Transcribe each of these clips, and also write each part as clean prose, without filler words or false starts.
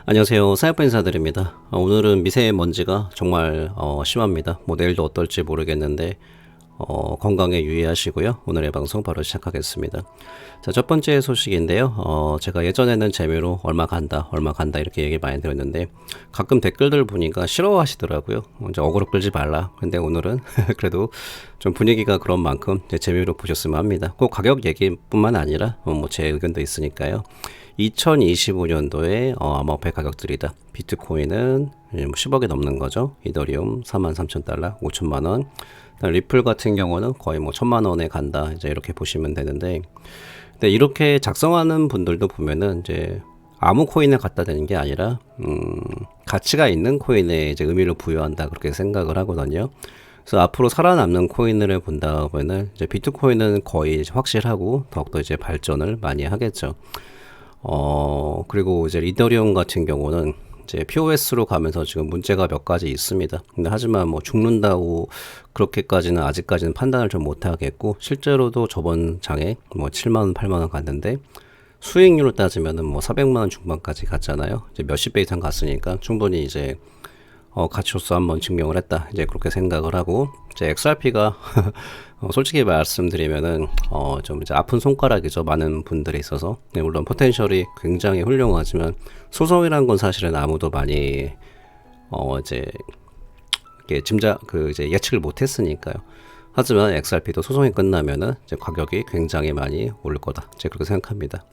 안녕하세요. 사이버 인사드립니다. 오늘은 미세먼지가 정말 심합니다. 뭐 내일도 어떨지 모르겠는데 건강에 유의하시고요. 오늘의 방송 바로 시작하겠습니다. 자, 첫 번째 소식인데요. 제가 예전에는 재미로 얼마 간다 이렇게 얘기 많이 드렸는데 가끔 댓글들 보니까 싫어하시더라고요. 이제 어그로 끌지 말라. 근데 오늘은 그래도 좀 분위기가 그런 만큼 재미로 보셨으면 합니다. 꼭 가격 얘기뿐만 아니라 뭐 제 의견도 있으니까요. 2025년도에 암호화폐 가격들이다. 비트코인은 10억이 넘는 거죠. 이더리움 43,000달러, 5천만원. 리플 같은 경우는 거의 뭐 1,000만원에 간다. 이제 이렇게 보시면 되는데, 근데 이렇게 작성하는 분들도 보면은 이제 아무 코인을 갖다 대는 게 아니라, 가치가 있는 코인에 이제 의미를 부여한다. 그렇게 생각을 하거든요. 그래서 앞으로 살아남는 코인을 본다 보면은 이제 비트코인은 거의 확실하고 더욱더 이제 발전을 많이 하겠죠. 그리고 이제 이더리움 같은 경우는 이제 POS로 가면서 지금 문제가 몇 가지 있습니다. 근데 하지만 뭐 죽는다고 그렇게까지는 아직까지는 판단을 좀 못하겠고, 실제로도 저번 장에 뭐 7만원, 8만원 갔는데 수익률을 따지면은 뭐 400만원 중반까지 갔잖아요. 이제 몇십 배 이상 갔으니까 충분히 이제 가치로서 한번 증명을 했다. 이제 그렇게 생각을 하고, 이제 XRP가 솔직히 말씀드리면은 좀 이제 아픈 손가락이죠. 많은 분들이 있어서. 네, 물론 포텐셜이 굉장히 훌륭하지만 소송이란 건 사실은 아무도 많이 이제 이렇게 이제 예측을 못했으니까요. 하지만 XRP도 소송이 끝나면은 이제 가격이 굉장히 많이 오를 거다. 제가 그렇게 생각합니다.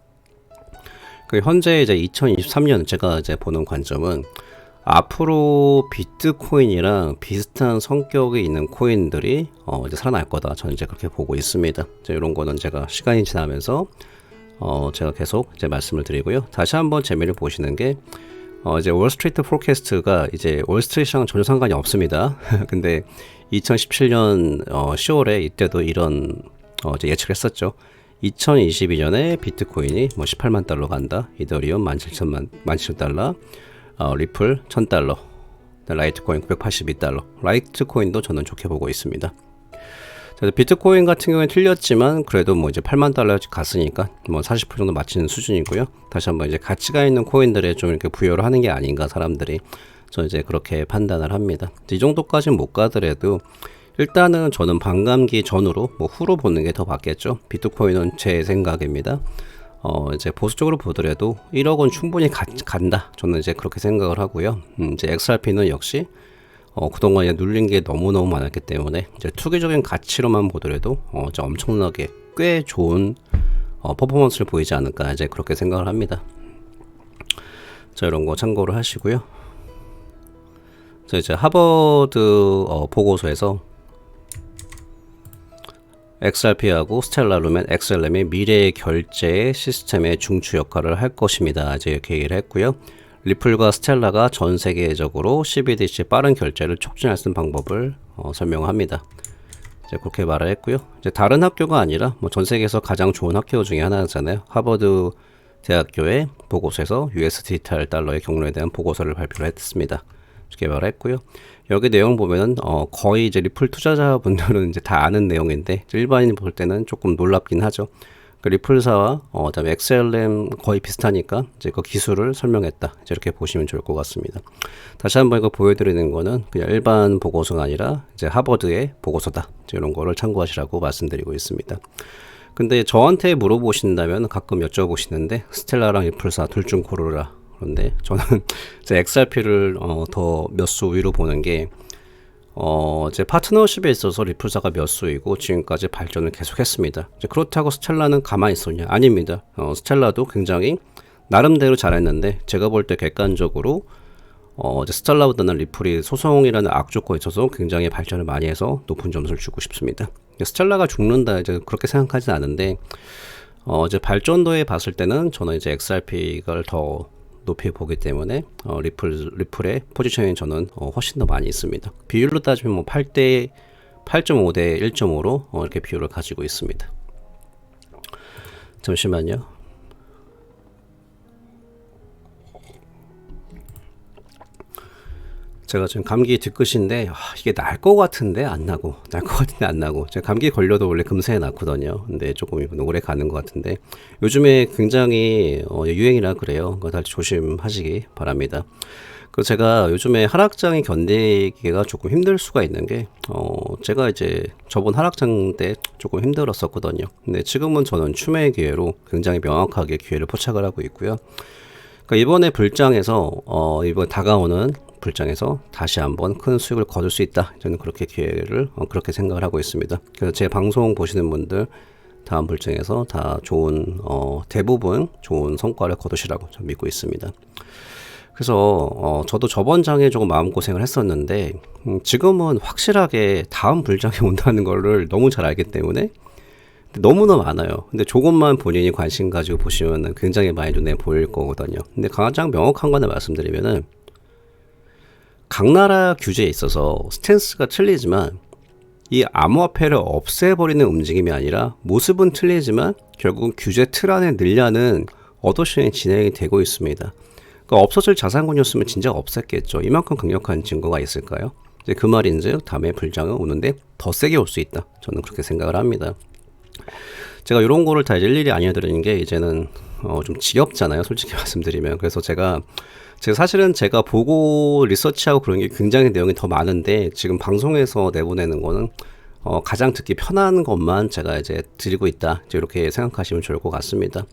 그 현재 이제 2023년 제가 이제 보는 관점은 앞으로 비트코인이랑 비슷한 성격이 있는 코인들이 이제 살아날 거다. 저는 이제 그렇게 보고 있습니다. 이런 거는 제가 시간이 지나면서 제가 계속 이제 말씀을 드리고요. 다시 한번 재미를 보시는 게 이제 월스트리트 포캐스트가 이제 월스트리트랑 전혀 상관이 없습니다. 근데 2017년 10월에 이때도 이런 이제 예측을 했었죠. 2022년에 비트코인이 뭐 18만 달러 간다. 이더리움 17,000달러. 리플 1000달러, 라이트코인 982달러. 라이트코인도 저는 좋게 보고 있습니다. 비트코인 같은 경우에 틀렸지만 그래도 뭐 이제 8만 달러 갔으니까 뭐 40% 정도 맞추는 수준이고요. 다시 한번 이제 가치가 있는 코인들에 좀 이렇게 부여를 하는 게 아닌가 사람들이. 저 이제 그렇게 판단을 합니다. 이 정도까지는 못 가더라도 일단은 저는 반감기 전후로 뭐 후로 보는 게 더 맞겠죠. 비트코인은 제 생각입니다. 이제 보수적으로 보더라도 1억 원 충분히 간다. 저는 이제 그렇게 생각을 하고요. 이제 XRP는 역시 그동안 눌린 게 너무너무 많았기 때문에 이제 투기적인 가치로만 보더라도 이제 엄청나게 꽤 좋은 퍼포먼스를 보이지 않을까 이제 그렇게 생각을 합니다. 자, 이런 거 참고를 하시고요. 자, 이제 하버드 보고서에서 XRP하고 스텔라 루멘, XLM이 미래의 결제 시스템의 중추 역할을 할 것입니다. 이제 이렇게 얘기를 했고요. 리플과 스텔라가 전 세계적으로 CBDC 빠른 결제를 촉진할 수 있는 방법을 설명합니다. 이제 그렇게 말을 했고요. 이제 다른 학교가 아니라 뭐 전 세계에서 가장 좋은 학교 중에 하나잖아요. 하버드 대학교의 보고서에서 USD 달러의 경로에 대한 보고서를 발표를 했습니다. 이렇게 말했고요. 여기 내용 보면은 거의 이제 리플 투자자분들은 이제 다 아는 내용인데 일반인 볼 때는 조금 놀랍긴 하죠. 그 리플사와 그다음에 XLM 거의 비슷하니까 이제 그 기술을 설명했다. 이제 이렇게 보시면 좋을 것 같습니다. 다시 한번 이거 보여드리는 거는 그냥 일반 보고서가 아니라 이제 하버드의 보고서다. 이런 거를 참고하시라고 말씀드리고 있습니다. 근데 저한테 물어보신다면 가끔 여쭤보시는데 스텔라랑 리플사 둘 중 고르라. 그런데 저는 이제 XRP를 더 몇 수 위로 보는 게 이제 파트너십에 있어서 리플사가 몇 수이고 지금까지 발전을 계속했습니다. 이제 그렇다고 스텔라는 가만히 있었냐? 아닙니다. 스텔라도 굉장히 나름대로 잘했는데 제가 볼 때 객관적으로 이제 스텔라보다는 리플이 소송이라는 악조건에 있어서 굉장히 발전을 많이 해서 높은 점수를 주고 싶습니다. 스텔라가 죽는다 이제 그렇게 생각하진 않은데 이제 발전도에 봤을 때는 저는 이제 XRP를 더 높이 보기 때문에 리플의 포지션이 저는 훨씬 더 많이 있습니다. 비율로 따지면 뭐 8대 8.5대 1.5로 이렇게 비율을 가지고 있습니다. 잠시만요. 제가 지금 감기 뒤끝인데 이게 날 것 같은데 안 나고 날 것 같은데 안 나고 제가 감기 걸려도 원래 금세에 낫거든요. 근데 조금 이번 오래 가는 것 같은데 요즘에 굉장히 유행이라 그래요. 그거 다들 조심하시기 바랍니다. 그 제가 요즘에 하락장이 견디기가 조금 힘들 수가 있는 게 제가 이제 저번 하락장 때 조금 힘들었었거든요. 근데 지금은 저는 추매의 기회로 굉장히 명확하게 기회를 포착을 하고 있고요. 그러니까 이번에 불장에서 이번 다가오는 불장에서 다시 한번 큰 수익을 거둘 수 있다. 저는 그렇게 기회를 그렇게 생각을 하고 있습니다. 그래서 제 방송 보시는 분들 다음 불장에서 다 좋은 대부분 좋은 성과를 거두시라고 저는 믿고 있습니다. 그래서 저도 저번 장에 조금 마음고생을 했었는데 지금은 확실하게 다음 불장이 온다는 거를 너무 잘 알기 때문에 너무나 많아요. 근데 조금만 본인이 관심 가지고 보시면 굉장히 많이 눈에 보일 거거든요. 근데 가장 명확한 거는 말씀드리면은 각 나라 규제에 있어서 스탠스가 틀리지만 이 암호화폐를 없애버리는 움직임이 아니라 모습은 틀리지만 결국은 규제 틀 안에 늘려는 어도션이 진행이 되고 있습니다. 그러니까 없어질 자산군이었으면 진짜 없었겠죠. 이만큼 강력한 증거가 있을까요? 이제 그 말인즉 다음에 불장은 오는데 더 세게 올 수 있다. 저는 그렇게 생각을 합니다. 제가 이런 거를 다 일일이 알려드리는 게 이제는 좀 지겹잖아요. 솔직히 말씀드리면. 그래서 제가 사실은 제가 보고 리서치하고 그런 게 굉장히 내용이 더 많은데 지금 방송에서 내보내는 거는 가장 듣기 편한 것만 제가 이제 드리고 있다. 이제 이렇게 생각하시면 좋을 것 같습니다.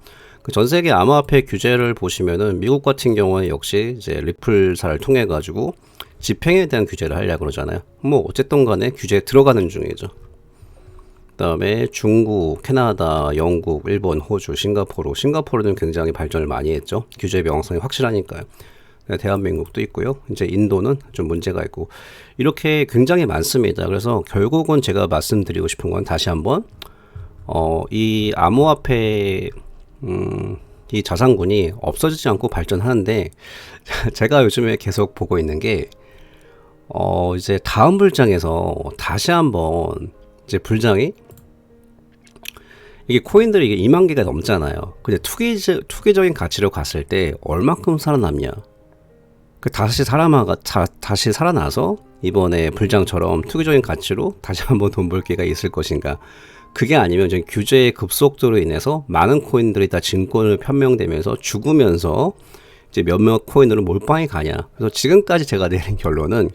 그 전 세계 암호화폐 규제를 보시면은 미국 같은 경우는 역시 이제 리플사를 통해 가지고 집행에 대한 규제를 하려고 그러잖아요. 뭐 어쨌든 간에 규제에 들어가는 중이죠. 그다음에 중국, 캐나다, 영국, 일본, 호주, 싱가포르는 굉장히 발전을 많이 했죠. 규제 명확성이 확실하니까요. 대한민국도 있고요. 이제 인도는 좀 문제가 있고 이렇게 굉장히 많습니다. 그래서 결국은 제가 말씀드리고 싶은 건 다시 한번 이 암호화폐 이 자산군이 없어지지 않고 발전하는데 제가 요즘에 계속 보고 있는 게 이제 다음 불장에서 다시 한번 이제 불장이 이게 코인들이 이게 2만 개가 넘잖아요. 근데 투기적인 가치로 갔을 때 얼마큼 살아남냐? 그 다시 살아나서 이번에 불장처럼 투기적인 가치로 다시 한번 돈 벌 기회가 있을 것인가? 그게 아니면 지금 규제의 급속도로 인해서 많은 코인들이 다 증권을 편명되면서 죽으면서 이제 몇몇 코인으로 몰빵이 가냐. 그래서 지금까지 제가 내린 결론은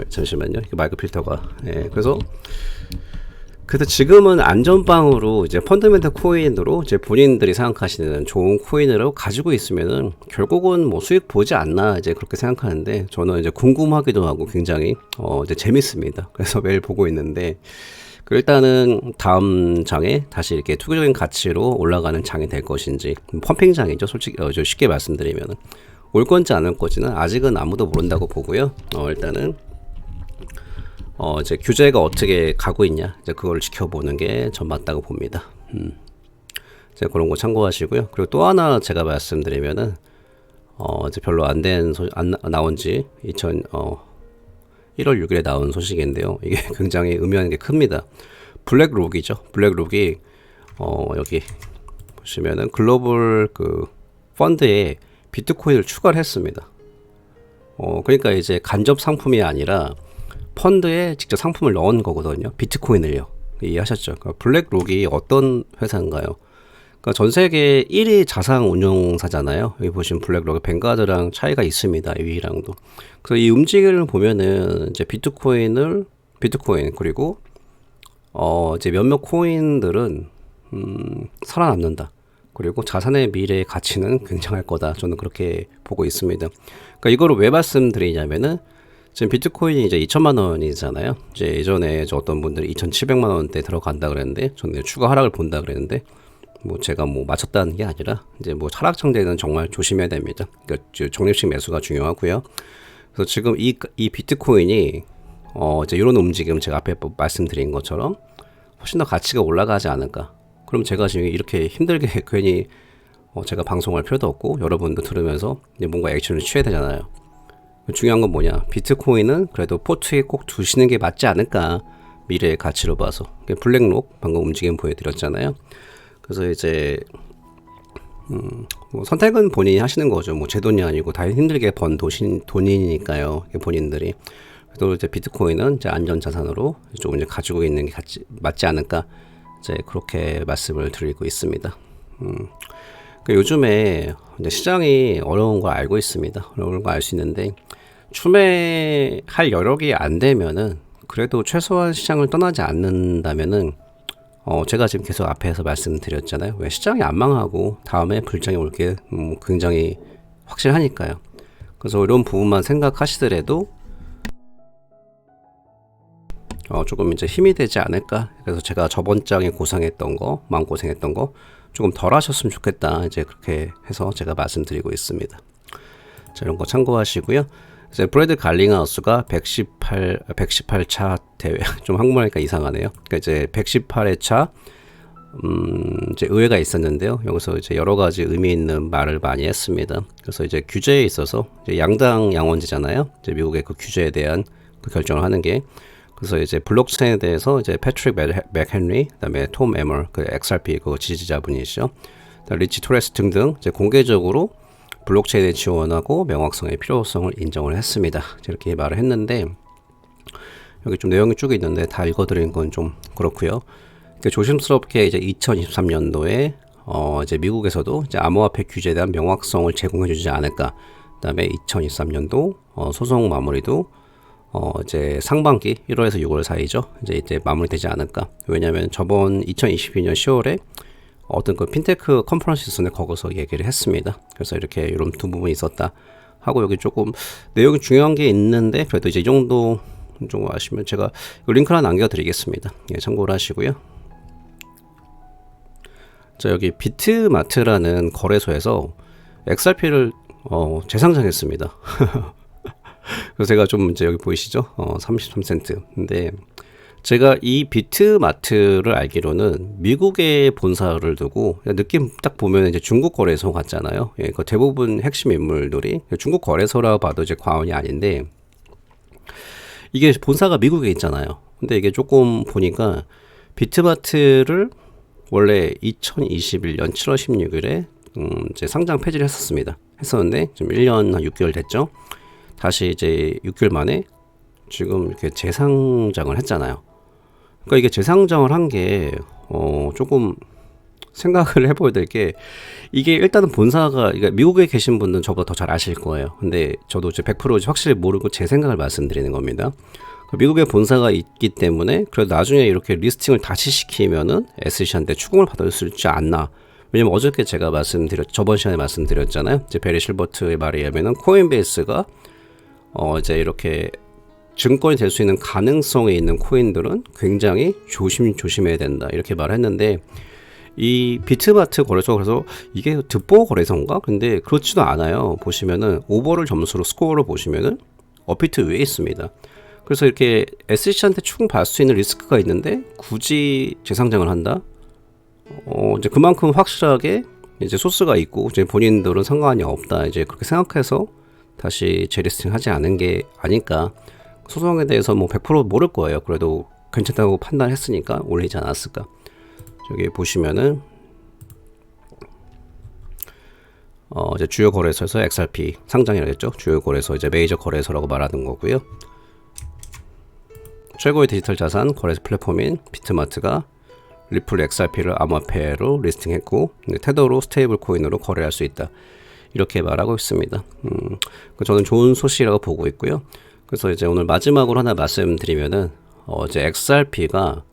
잠시만요. 마이크 필터가. 그래서 지금은 안전빵으로 이제 펀더멘털 코인으로 이제 본인들이 생각하시는 좋은 코인으로 가지고 있으면은 결국은 뭐 수익 보지 않나 이제 그렇게 생각하는데 저는 이제 궁금하기도 하고 굉장히 이제 재밌습니다. 그래서 매일 보고 있는데 일단은 다음 장에 다시 이렇게 투기적인 가치로 올라가는 장이 될 것인지 펌핑 장이죠. 솔직히 쉽게 말씀드리면은 올 건지 안 올 건지는 아직은 아무도 모른다고 보고요. 일단은 이제 규제가 어떻게 가고 있냐 이제 그걸 지켜보는 게 전 맞다고 봅니다. 제가 그런 거 참고하시고요. 그리고 또 하나 제가 말씀드리면은 이제 별로 안 나온 지 1월 6일에 나온 소식인데요. 이게 굉장히 의미하는 게 큽니다. 블랙록이죠. 블랙록이 여기 보시면은 글로벌 그 펀드에 비트코인을 추가를 했습니다. 그러니까 이제 간접 상품이 아니라 펀드에 직접 상품을 넣은 거거든요. 비트코인을요. 이해하셨죠? 그러니까 블랙록이 어떤 회사인가요? 그러니까 전 세계 1위 자산 운용사잖아요. 여기 보시면 블랙록의 뱅가드랑 차이가 있습니다. 2위랑도. 그래서 이 움직임을 보면은 이제 비트코인 그리고 이제 몇몇 코인들은 살아남는다. 그리고 자산의 미래의 가치는 굉장할 거다. 저는 그렇게 보고 있습니다. 그러니까 이거를 왜 말씀드리냐면은 지금 비트코인이 이제 2천만 원이잖아요. 이제 예전에 어떤 분들이 2,700만 원대 들어간다 그랬는데 저는 추가 하락을 본다 그랬는데 뭐 제가 뭐 맞췄다는 게 아니라 이제 뭐 하락장대는 정말 조심해야 됩니다. 그러니까 적립식 매수가 중요하고요. 그래서 지금 이 비트코인이 이제 이런 움직임 제가 앞에 말씀드린 것처럼 훨씬 더 가치가 올라가지 않을까. 그럼 제가 지금 이렇게 힘들게 괜히 제가 방송할 필요도 없고 여러분도 들으면서 이제 뭔가 액션을 취해야 되잖아요. 중요한 건 뭐냐? 비트코인은 그래도 포트에 꼭 두시는 게 맞지 않을까? 미래의 가치로 봐서. 블랙록 방금 움직임 보여드렸잖아요. 그래서 이제 뭐 선택은 본인이 하시는 거죠. 뭐 제 돈이 아니고 다 힘들게 번 돈이니까요. 본인들이. 그래도 이제 비트코인은 이제 안전 자산으로 조금 이제 가지고 있는 게 맞지 않을까, 이제 그렇게 말씀을 드리고 있습니다. 요즘에 이제 시장이 어려운 걸 알고 있습니다. 어려운 걸 알 수 있는데, 추매할 여력이 안 되면은, 그래도 최소한 시장을 떠나지 않는다면은, 제가 지금 계속 앞에서 말씀드렸잖아요. 왜 시장이 안 망하고 다음에 불장이 올 게 굉장히 확실하니까요. 그래서 이런 부분만 생각하시더라도 조금 이제 힘이 되지 않을까. 그래서 제가 저번 장에 고생했던 거, 마음고생했던 거 조금 덜 하셨으면 좋겠다. 이제 그렇게 해서 제가 말씀드리고 있습니다. 자, 이런 거 참고하시고요. 이제 브래드 갈링하우스가 118차 대회, 좀 한국말하니까 이상하네요. 그러니까 이제 118회차 이제 의회가 있었는데요. 여기서 이제 여러 가지 의미 있는 말을 많이 했습니다. 그래서 이제 규제에 있어서 이제 양당 양원제잖아요. 이제 미국의 그 규제에 대한 그 결정을 하는 게, 그래서 이제 블록체인에 대해서 이제 패트릭 맥헨리, 그다음에 톰 에머, 그 XRP 그 지지자분이시죠. 리치 토레스 등등 이제 공개적으로 블록체인에 지원하고 명확성의 필요성을 인정을 했습니다. 이렇게 말을 했는데, 여기 좀 내용이 쭉 있는데 다 읽어드리는 건 좀 그렇고요. 조심스럽게 이제 2023년도에 이제 미국에서도 이제 암호화폐 규제에 대한 명확성을 제공해주지 않을까. 그다음에 2023년도 소송 마무리도 이제 상반기 1월에서 6월 사이죠. 이제 마무리되지 않을까. 왜냐하면 저번 2022년 10월에 어떤 그 핀테크 컨퍼런스 있었는데 거기서 얘기를 했습니다. 그래서 이렇게 이런 두 부분이 있었다 하고, 여기 조금 내용이 중요한 게 있는데 그래도 이제 이 정도 좀 아시면 제가 링크 하나 남겨드리겠습니다. 예, 참고를 하시고요. 자, 여기 비트마트라는 거래소에서 XRP를 재상장했습니다. 그래서 제가 좀 이제 여기 보이시죠? 33센트. 근데 제가 이 비트마트를 알기로는 미국의 본사를 두고, 느낌 딱 보면 이제 중국 거래소 같잖아요. 예, 그 대부분 핵심 인물들이 중국 거래소라 봐도 이제 과언이 아닌데, 이게 본사가 미국에 있잖아요. 근데 이게 조금 보니까 비트마트를 원래 2021년 7월 16일에 이제 상장 폐지를 했었는데 지금 1년 한 6개월 됐죠. 다시 이제 6개월 만에 지금 이렇게 재상장을 했잖아요. 그러니까 이게 재상장을 한 게 조금 생각을 해봐야 될 게, 이게 일단은 본사가, 그러니까 미국에 계신 분들은 저보다 더 잘 아실 거예요. 근데 저도 이제 100% 확실히 모르고 제 생각을 말씀드리는 겁니다. 미국에 본사가 있기 때문에 그래도 나중에 이렇게 리스팅을 다시 시키면은 SEC한테 추궁을 받을 수 있지 않나. 왜냐면 어저께 제가 저번 시간에 말씀드렸잖아요. 이제 베리 실버트의 말에 의하면은 코인베이스가 이제 이렇게 증권이 될 수 있는 가능성이 있는 코인들은 굉장히 조심해야 된다, 이렇게 말했는데, 이 비트마트 거래소, 그래서 이게 득보 거래소인가? 근데 그렇지도 않아요. 보시면은 오버를 점수로 스코어를 보시면은 업비트 위에 있습니다. 그래서 이렇게 SEC한테 추궁 받을 수 있는 리스크가 있는데 굳이 재상장을 한다? 이제 그만큼 확실하게 이제 소스가 있고 이제 본인들은 상관이 없다, 이제 그렇게 생각해서 다시 재리스팅 하지 않은 게 아닐까. 소송에 대해서 뭐 100% 모를 거예요. 그래도 괜찮다고 판단했으니까 올리지 않았을까. 저기 보시면은 이제 주요 거래소에서 XRP 상장이라겠죠. 주요 거래소, 이제 메이저 거래소라고 말하는 거고요. 최고의 디지털 자산 거래소 플랫폼인 비트마트가 리플 XRP를 암호화폐로 리스팅했고, 테더로 스테이블 코인으로 거래할 수 있다, 이렇게 말하고 있습니다. 저는 좋은 소식이라고 보고 있고요. 그래서 이제 오늘 마지막으로 하나 말씀드리면은 이제 XRP가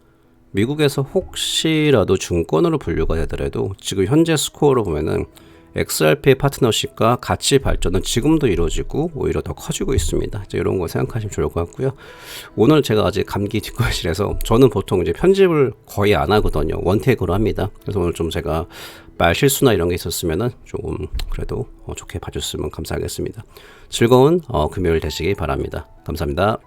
미국에서 혹시라도 증권으로 분류가 되더라도 지금 현재 스코어로 보면은 XRP의 파트너십과 가치 발전은 지금도 이루어지고 오히려 더 커지고 있습니다. 이제 이런 거 생각하시면 좋을 것 같고요. 오늘 제가 아직 감기 뒷거실에서, 저는 보통 이제 편집을 거의 안 하거든요. 원테이크로 합니다. 그래서 오늘 좀 제가 말 실수나 이런 게 있었으면은 조금 그래도 좋게 봐줬으면 감사하겠습니다. 즐거운 금요일 되시기 바랍니다. 감사합니다.